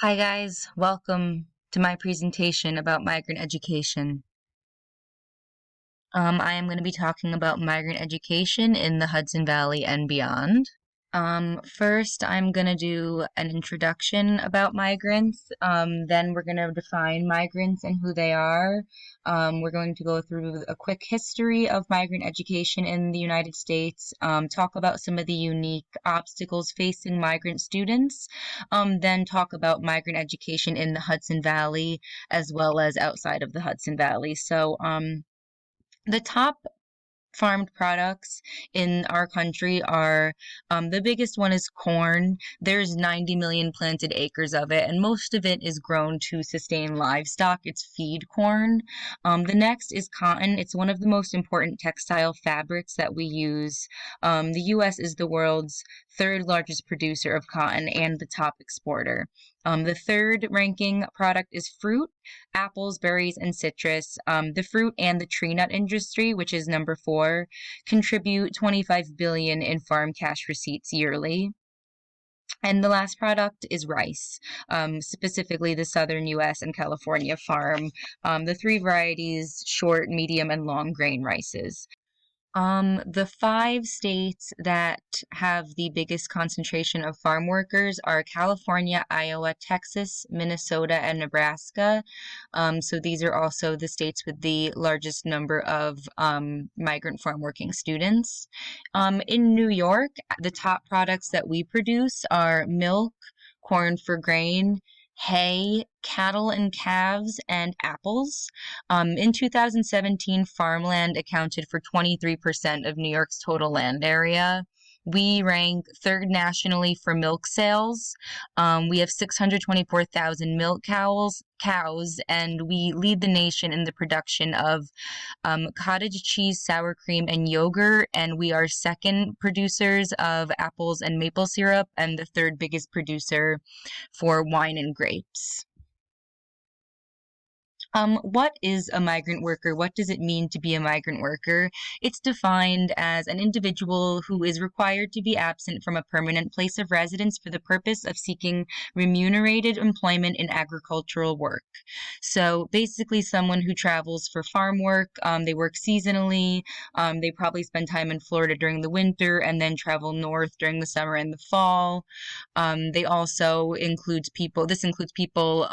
Hi guys, welcome to my presentation about migrant education. I am going to be talking about migrant education in the Hudson Valley and beyond. First, I'm going to do an introduction about migrants. Then we're going to define migrants and who they are. We're going to go through a quick history of migrant education in the United States, talk about some of the unique obstacles facing migrant students, then talk about migrant education in the Hudson Valley as well as outside of the Hudson Valley. So, the top farmed products in our country are the biggest one is corn. There's 90 million planted acres of it, and most of it is grown to sustain livestock. It's feed corn. The next is cotton. It's one of the most important textile fabrics that we use. The U.S. is the world's third largest producer of cotton and the top exporter. The third ranking product is fruit, apples, berries, and citrus. The fruit and the tree nut industry, which is number 4, contribute 25 billion in farm cash receipts yearly. And the last product is rice, specifically the southern U.S. and California farm the 3 varieties, short, medium, and long grain rices. The 5 states that have the biggest concentration of farm workers are California, Iowa, Texas, Minnesota, and Nebraska. So these are also the states with the largest number of migrant farm working students. In New York, the top products that we produce are milk, corn for grain, hay, cattle and calves, and apples. In 2017, farmland accounted for 23% of New York's total land area. We rank 3rd nationally for milk sales. We have 624,000 milk cows, and we lead the nation in the production of cottage cheese, sour cream, and yogurt. And we are 2nd producers of apples and maple syrup, and the 3rd biggest producer for wine and grapes. What is a migrant worker? What does it mean to be a migrant worker? It's defined as an individual who is required to be absent from a permanent place of residence for the purpose of seeking remunerated employment in agricultural work. So basically someone who travels for farm work, they work seasonally, they probably spend time in Florida during the winter and then travel north during the summer and the fall. They also includes people, this includes people,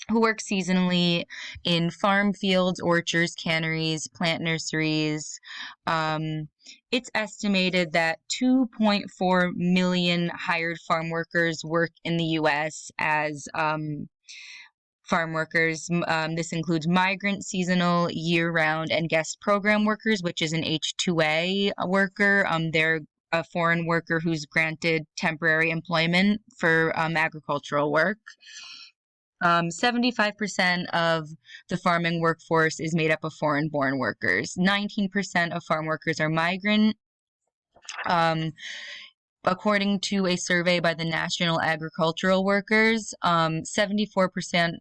who work seasonally in farm fields, orchards, canneries, plant nurseries. It's estimated that 2.4 million hired farm workers work in the U.S. as farm workers. This includes migrant, seasonal, year-round, and guest program workers, which is an H-2A worker. They're a foreign worker who's granted temporary employment for agricultural work. 75% of the farming workforce is made up of foreign-born workers. 19% of farm workers are migrant. According to a survey by the National Agricultural Workers, 74%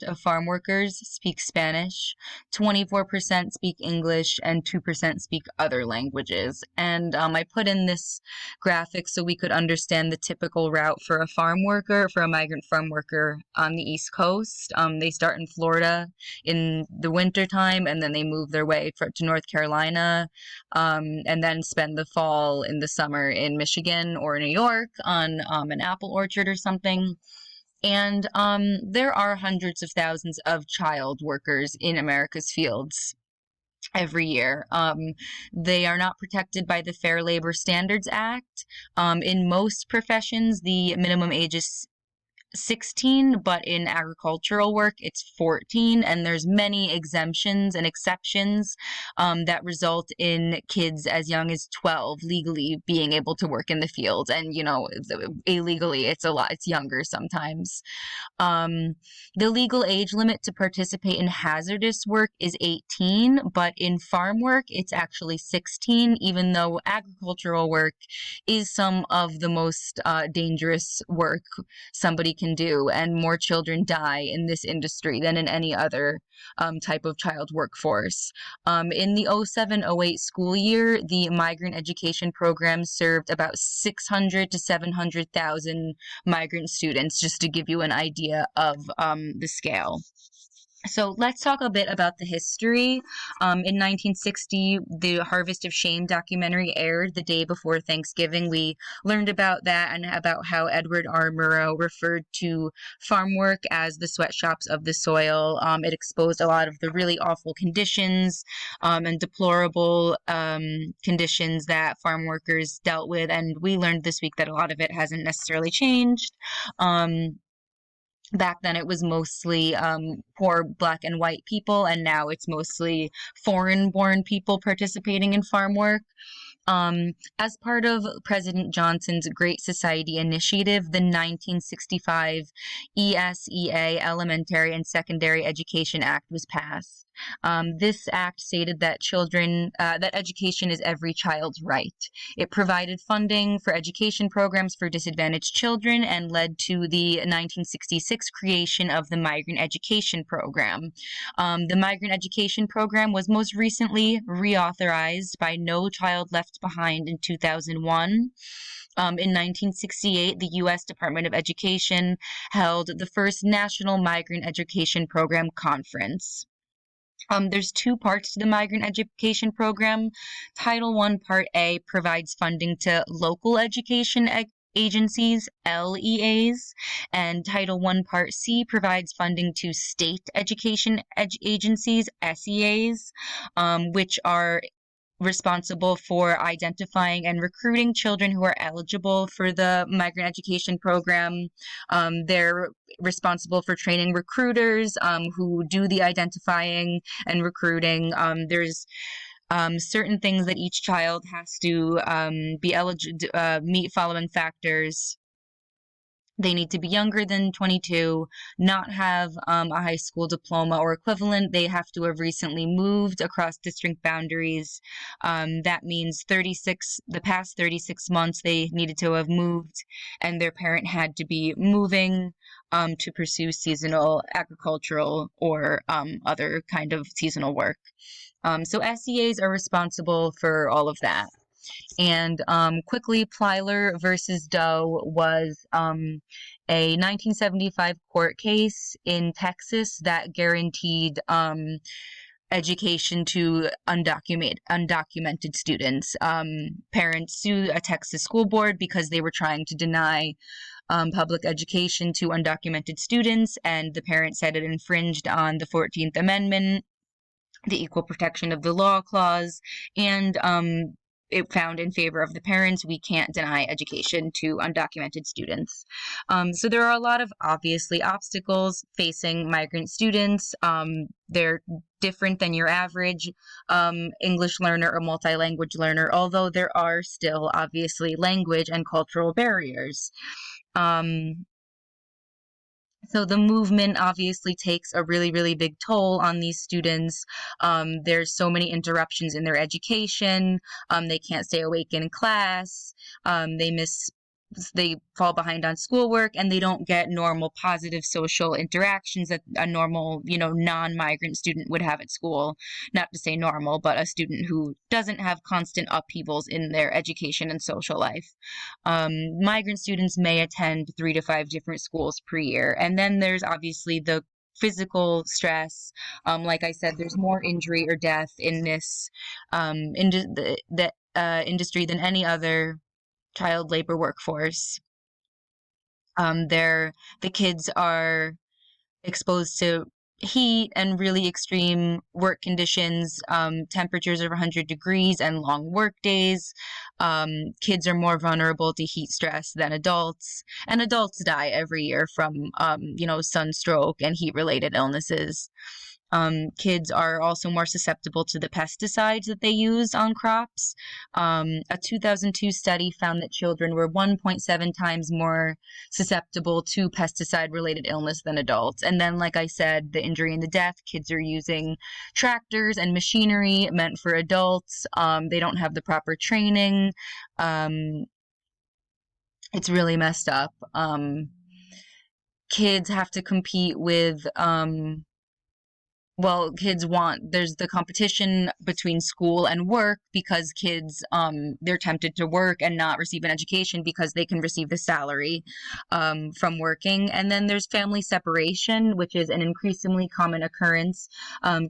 of farm workers speak Spanish, 24% speak English, and 2% speak other languages. And I put in this graphic so we could understand the typical route for a farm worker, for a migrant farm worker on the East Coast. They start in Florida in the wintertime, and then they move their way to North Carolina, and then spend the fall in the summer in Michigan or New York on an apple orchard or something. And there are hundreds of thousands of child workers in America's fields every year. They are not protected by the Fair Labor Standards Act. In most professions, the minimum age is 16, but in agricultural work it's 14, and there's many exemptions and exceptions that result in kids as young as 12 legally being able to work in the field, and illegally it's younger sometimes. The legal age limit to participate in hazardous work is 18, but in farm work it's actually 16, even though agricultural work is some of the most dangerous work somebody can do, and more children die in this industry than in any other type of child workforce. In the 07-08 school year, the Migrant Education Program served about 600 to 700,000 migrant students, just to give you an idea of the scale. So let's talk a bit about the history. In 1960, the Harvest of Shame documentary aired the day before Thanksgiving. We learned about that and about how Edward R. Murrow referred to farm work as the sweatshops of the soil. It exposed a lot of the really awful conditions and deplorable conditions that farm workers dealt with. And we learned this week that a lot of it hasn't necessarily changed. Back then, it was mostly poor Black and white people, and now it's mostly foreign-born people participating in farm work. As part of President Johnson's Great Society Initiative, the 1965 ESEA Elementary and Secondary Education Act was passed. This act stated that that education is every child's right. It provided funding for education programs for disadvantaged children and led to the 1966 creation of the Migrant Education Program. The Migrant Education Program was most recently reauthorized by No Child Left Behind in 2001. In 1968, the U.S. Department of Education held the first National Migrant Education Program Conference. There's two parts to the Migrant Education Program. Title I, Part A, provides funding to local education agencies, LEAs, and Title I, Part C provides funding to state education agencies, SEAs, which are responsible for identifying and recruiting children who are eligible for the Migrant Education Program. They're responsible for training recruiters who do the identifying and recruiting. There's certain things that each child has to be eligible meet following factors. They need to be younger than 22, not have a high school diploma or equivalent. They have to have recently moved across district boundaries. That means the past 36 months they needed to have moved, and their parent had to be moving to pursue seasonal agricultural or other kind of seasonal work. So SEAs are responsible for all of that. And quickly, Plyler versus Doe was a 1975 court case in Texas that guaranteed education to undocumented students. Parents sued a Texas school board because they were trying to deny public education to undocumented students, and the parents said it infringed on the 14th Amendment, the Equal Protection of the Law Clause, and it found in favor of the parents. We can't deny education to undocumented students. So there are a lot of obviously obstacles facing migrant students. They're different than your average English learner or multi-language learner, although there are still obviously language and cultural barriers. So the movement obviously takes a really, really big toll on these students. There's so many interruptions in their education. They can't stay awake in class. They fall behind on schoolwork, and they don't get normal positive social interactions that a normal, non-migrant student would have at school. Not to say normal, but a student who doesn't have constant upheavals in their education and social life. Migrant students may attend 3 to 5 different schools per year. And then there's obviously the physical stress. Like I said, there's more injury or death in this industry than any other child labor workforce. The kids are exposed to heat and really extreme work conditions, temperatures of 100 degrees and long work days. Kids are more vulnerable to heat stress than adults, and adults die every year from, sunstroke and heat-related illnesses. Kids are also more susceptible to the pesticides that they use on crops. A 2002 study found that children were 1.7 times more susceptible to pesticide-related illness than adults. And then, like I said, the injury and the death, kids are using tractors and machinery meant for adults. They don't have the proper training. It's really messed up. kids have to compete with, there's the competition between school and work because kids, they're tempted to work and not receive an education because they can receive the salary, from working. And then there's family separation, which is an increasingly common occurrence.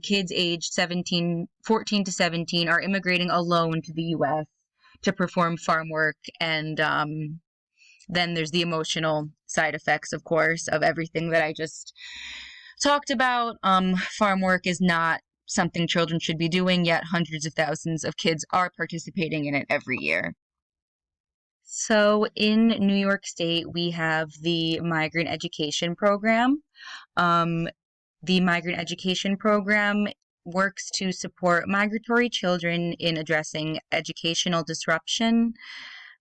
Kids aged 14 to 17 are immigrating alone to the U.S. to perform farm work. And, then there's the emotional side effects, of course, of everything that I just talked about. Farm work is not something children should be doing, yet hundreds of thousands of kids are participating in it every year. So in New York State, we have the Migrant Education Program. The Migrant Education Program works to support migratory children in addressing educational disruption,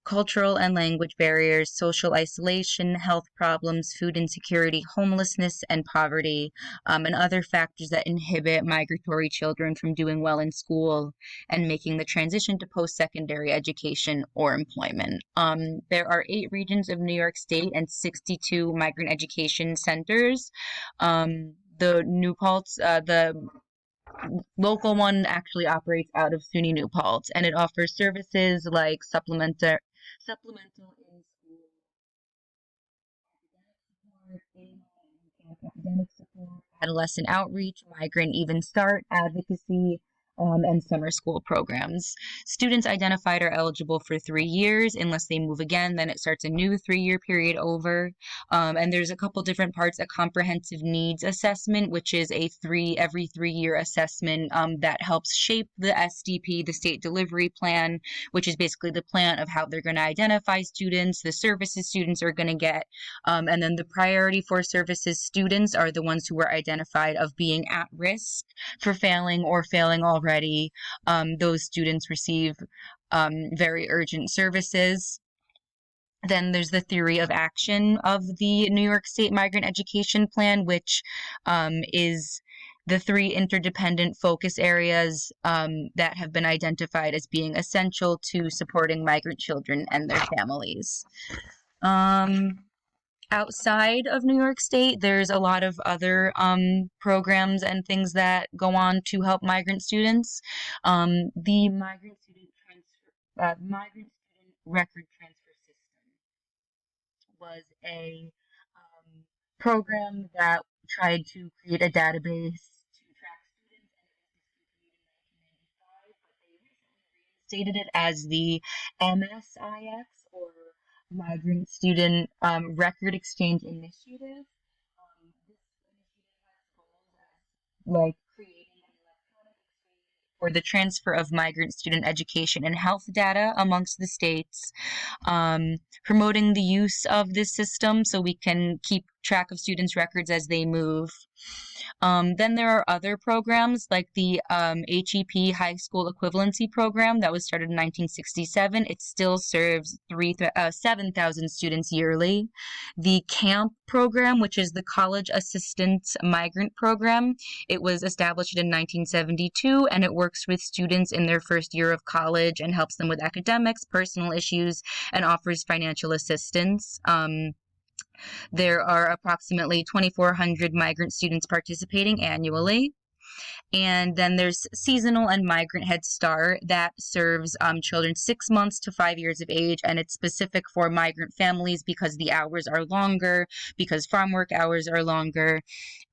cultural and language barriers, social isolation, health problems, food insecurity, homelessness, and poverty, and other factors that inhibit migratory children from doing well in school and making the transition to post-secondary education or employment. There are 8 regions of New York State and 62 migrant education centers. The New Paltz, the local one actually operates out of SUNY New Paltz, and it offers services like supplemental in-school academic support, adolescent outreach, migrant even start advocacy, and summer school programs. Students identified are eligible for 3 years. Unless they move again, then it starts a new 3-year period over. And there's a couple different parts. A comprehensive needs assessment, which is a every 3-year assessment that helps shape the SDP, the state delivery plan, which is basically the plan of how they're going to identify students, the services students are going to get. And then the priority for services students are the ones who are identified of being at risk for failing or failing already. Those students receive very urgent services. Then there's the theory of action of the New York State Migrant Education Plan, which is the 3 interdependent focus areas that have been identified as being essential to supporting migrant children and their families. Outside of New York State, there's a lot of other programs and things that go on to help migrant students. The Migrant Student Record Transfer System was a program that tried to create a database to track students, and it was discontinued in 1995, but they recently reinstated it as the MSIX, or Migrant Student Record Exchange Initiative. This initiative has goals like creating an electronic exchange for the transfer of migrant student education and health data amongst the states, promoting the use of this system so we can keep track of students' records as they move. Then there are other programs like the HEP High School Equivalency Program that was started in 1967. It still serves 7,000 students yearly. The CAMP program, which is the College Assistance Migrant Program, it was established in 1972, and it works with students in their first year of college and helps them with academics, personal issues, and offers financial assistance. There are approximately 2,400 migrant students participating annually. And then there's Seasonal and Migrant Head Start that serves children 6 months to 5 years of age, and it's specific for migrant families because the hours are longer, because farm work hours are longer.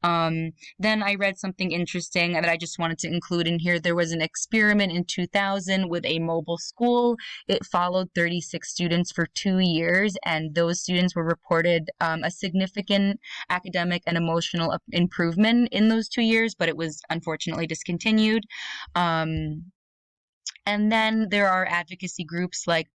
Then I read something interesting that I just wanted to include in here. There was an experiment in 2000 with a mobile school. It followed 36 students for 2 years, and those students were reported a significant academic and emotional improvement in those 2 years, but it was unfortunately discontinued. And then there are advocacy groups like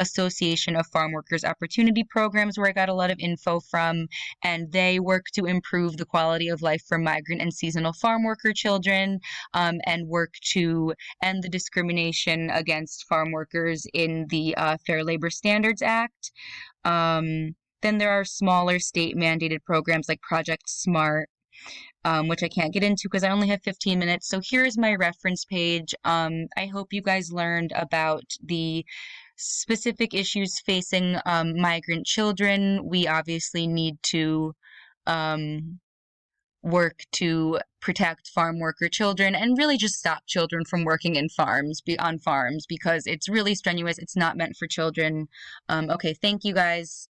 Association of Farm Workers Opportunity Programs, where I got a lot of info from, and they work to improve the quality of life for migrant and seasonal farm worker children, and work to end the discrimination against farm workers in the Fair Labor Standards Act. Then there are smaller state-mandated programs like Project SMART, which I can't get into because I only have 15 minutes. So here's my reference page. I hope you guys learned about the specific issues facing migrant children. We obviously need to um, work to protect farm worker children and really just stop children from working in on farms because it's really strenuous. It's not meant for children. Okay, thank you guys.